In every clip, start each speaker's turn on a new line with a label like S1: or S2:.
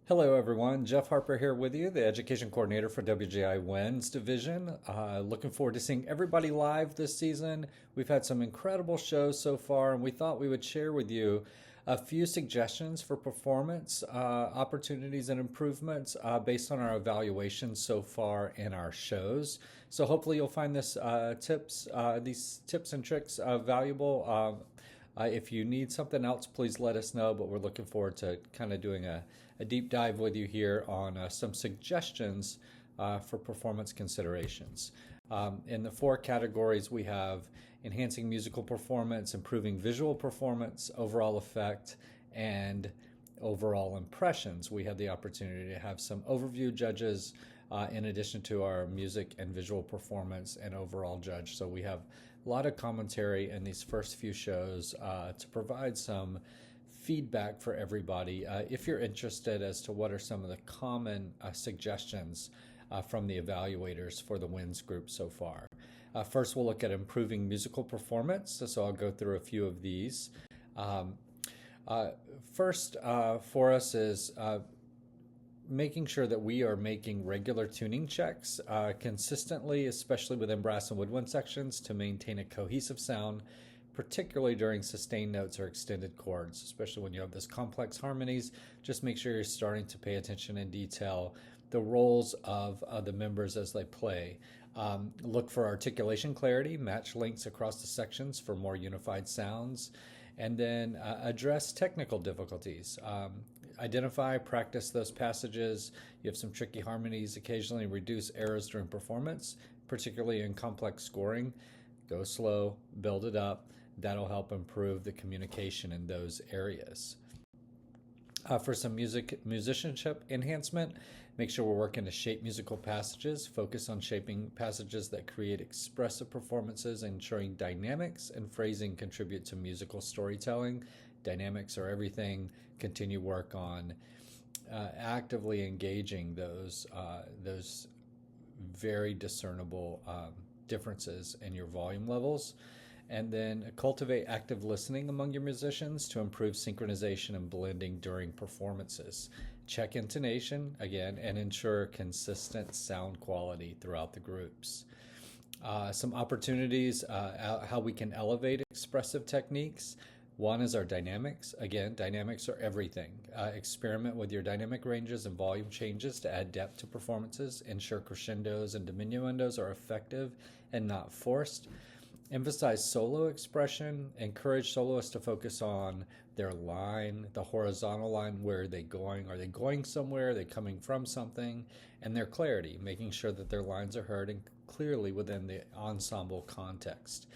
S1: Hello, everyone. Jeff Harper here with you, the Education Coordinator for WGI Wins Division. Looking forward to seeing everybody live this season. We've had some incredible shows so far, and we thought we would share with you a few suggestions for performance opportunities and improvements based on our evaluations so far in our shows. So hopefully you'll find these tips and tricks valuable. If you need something else, please let us know. But we're looking forward to kind of doing a deep dive with you here on some suggestions for performance considerations. In the four categories, we have enhancing musical performance, improving visual performance, overall effect, and overall impressions. We had the opportunity to have some overview judges in addition to our music and visual performance and overall judge. So we have a lot of commentary in these first few shows to provide some feedback for everybody. If you're interested as to what are some of the common suggestions from the evaluators for the WINS group so far. First, we'll look at improving musical performance. So I'll go through a few of these. First for us is making sure that we are making regular tuning checks consistently, especially within brass and woodwind sections, to maintain a cohesive sound, particularly during sustained notes or extended chords, especially when you have those complex harmonies. Just make sure you're starting to pay attention in detail the roles of the members as they play. Look for articulation clarity, match links across the sections for more unified sounds, and then address technical difficulties. Identify, practice those passages. You have some tricky harmonies, occasionally reduce errors during performance, particularly in complex scoring. Go slow, build it up. That'll help improve the communication in those areas. For some musicianship enhancement, make sure we're working to shape musical passages. Focus on shaping passages that create expressive performances, ensuring dynamics and phrasing contribute to musical storytelling. Dynamics are everything. Continue work on actively engaging those very discernible differences in your volume levels. And then cultivate active listening among your musicians to improve synchronization and blending during performances. Check intonation, again, and ensure consistent sound quality throughout the groups. Some opportunities, how we can elevate expressive techniques. One is our dynamics. Again, dynamics are everything. Experiment with your dynamic ranges and volume changes to add depth to performances. Ensure crescendos and diminuendos are effective and not forced. Emphasize solo expression. Encourage soloists to focus on their line, the horizontal line. Where are they going? Are they going somewhere? Are they coming from something? And their clarity, making sure that their lines are heard and clearly within the ensemble context.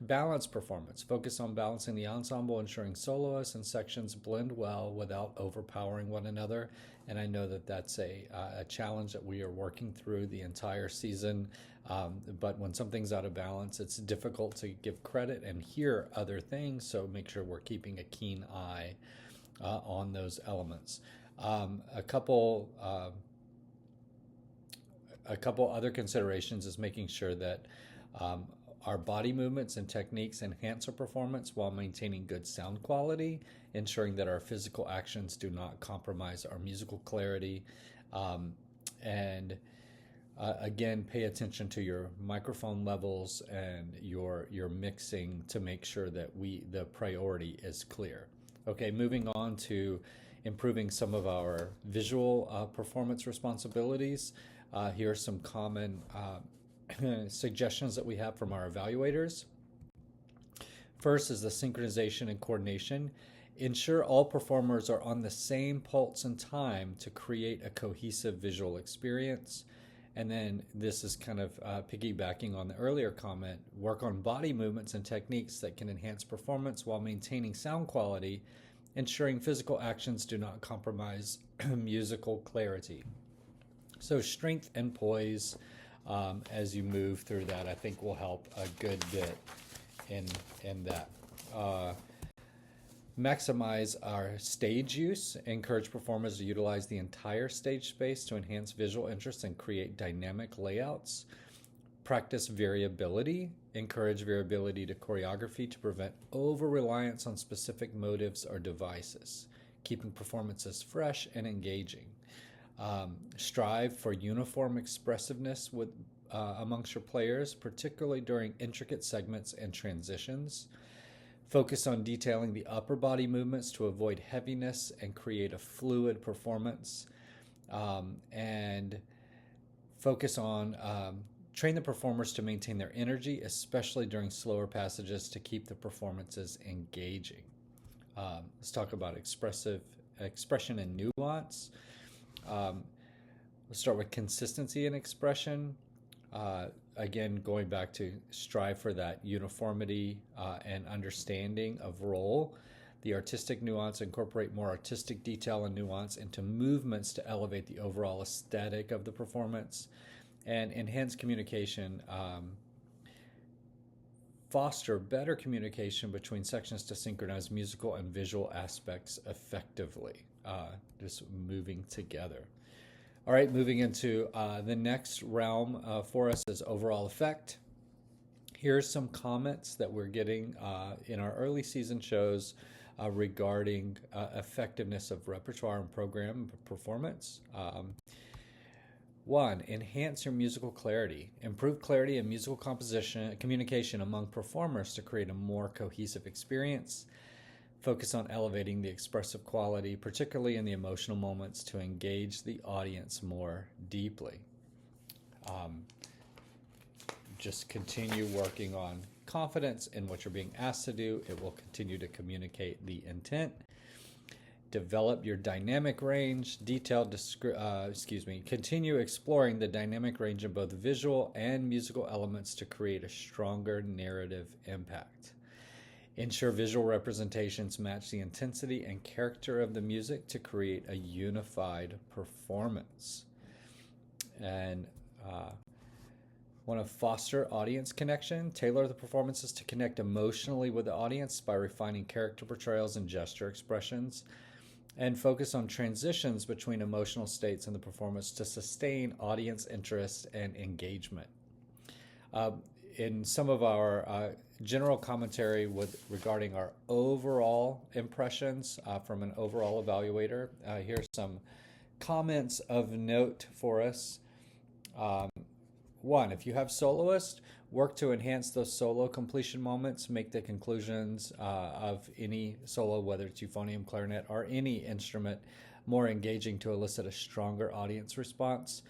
S1: Balance performance. Focus on balancing the ensemble, ensuring soloists and sections blend well without overpowering one another. And I know that that's a challenge that we are working through the entire season. But when something's out of balance, it's difficult to give credit and hear other things. So make sure we're keeping a keen eye on those elements. A couple other considerations is making sure that our body movements and techniques enhance our performance while maintaining good sound quality, ensuring that our physical actions do not compromise our musical clarity. Again, pay attention to your microphone levels and your mixing to make sure that the priority is clear. Okay, moving on to improving some of our visual performance responsibilities. Here are some common suggestions that we have from our evaluators. First is the synchronization and coordination. Ensure all performers are on the same pulse and time to create a cohesive visual experience. And then this is kind of piggybacking on the earlier comment. Work on body movements and techniques that can enhance performance while maintaining sound quality, ensuring physical actions do not compromise musical clarity. So strength and poise as you move through that, I think will help a good bit in that. Maximize our stage use. Encourage performers to utilize the entire stage space to enhance visual interest and create dynamic layouts. Practice variability. Encourage variability to choreography to prevent over-reliance on specific motives or devices. keeping performances fresh and engaging. Strive for uniform expressiveness amongst your players, particularly during intricate segments and transitions. Focus on detailing the upper body movements to avoid heaviness and create a fluid performance. And focus on train the performers to maintain their energy, especially during slower passages, to keep the performances engaging. Let's talk about expression and nuance. Let's start with consistency in expression. Again, going back to strive for that uniformity and understanding of role. The artistic nuance, incorporate more artistic detail and nuance into movements to elevate the overall aesthetic of the performance. And enhance communication. Foster better communication between sections to synchronize musical and visual aspects effectively. Just moving together. All right, moving into the next realm for us is overall effect. Here's some comments that we're getting in our early season shows regarding effectiveness of repertoire and program performance. 1. Enhance your musical clarity. Improve clarity in musical communication among performers to create a more cohesive experience. Focus on elevating the expressive quality, particularly in the emotional moments, to engage the audience more deeply. Just continue working on confidence in what you're being asked to do. It will continue to communicate the intent. Develop your dynamic range. Continue exploring the dynamic range of both visual and musical elements to create a stronger narrative impact. Ensure visual representations match the intensity and character of the music to create a unified performance. And want to foster audience connection. Tailor the performances to connect emotionally with the audience by refining character portrayals and gesture expressions. And focus on transitions between emotional states in the performance to sustain audience interest and engagement. In some of our general commentary regarding our overall impressions from an overall evaluator, here's some comments of note for us. 1, if you have soloists, work to enhance those solo completion moments, make the conclusions of any solo, whether it's euphonium, clarinet, or any instrument, more engaging to elicit a stronger audience response.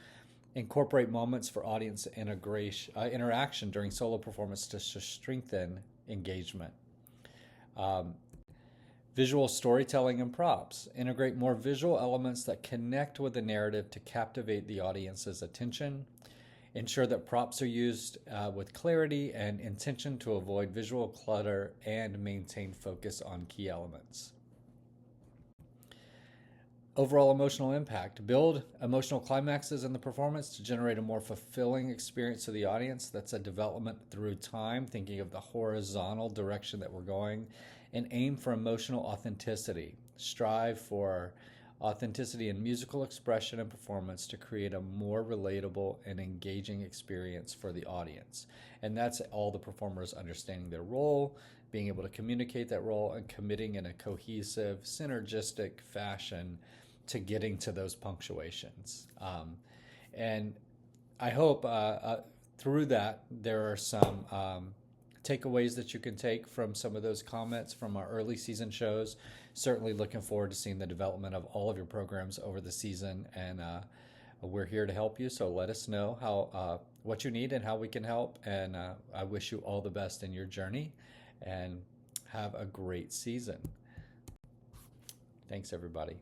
S1: Incorporate moments for audience interaction during solo performance to strengthen engagement. Visual storytelling and props. Integrate more visual elements that connect with the narrative to captivate the audience's attention. Ensure that props are used with clarity and intention to avoid visual clutter and maintain focus on key elements. Overall emotional impact. Build emotional climaxes in the performance to generate a more fulfilling experience to the audience. That's a development through time, thinking of the horizontal direction that we're going, and aim for emotional authenticity. Strive for authenticity in musical expression and performance to create a more relatable and engaging experience for the audience. And that's all the performers understanding their role, being able to communicate that role, and committing in a cohesive, synergistic fashion to getting to those punctuations. And I hope through that there are some takeaways that you can take from some of those comments from our early season shows. Certainly looking forward to seeing the development of all of your programs over the season, and we're here to help you. So let us know how what you need and how we can help. And I wish you all the best in your journey, and have a great season. Thanks, everybody.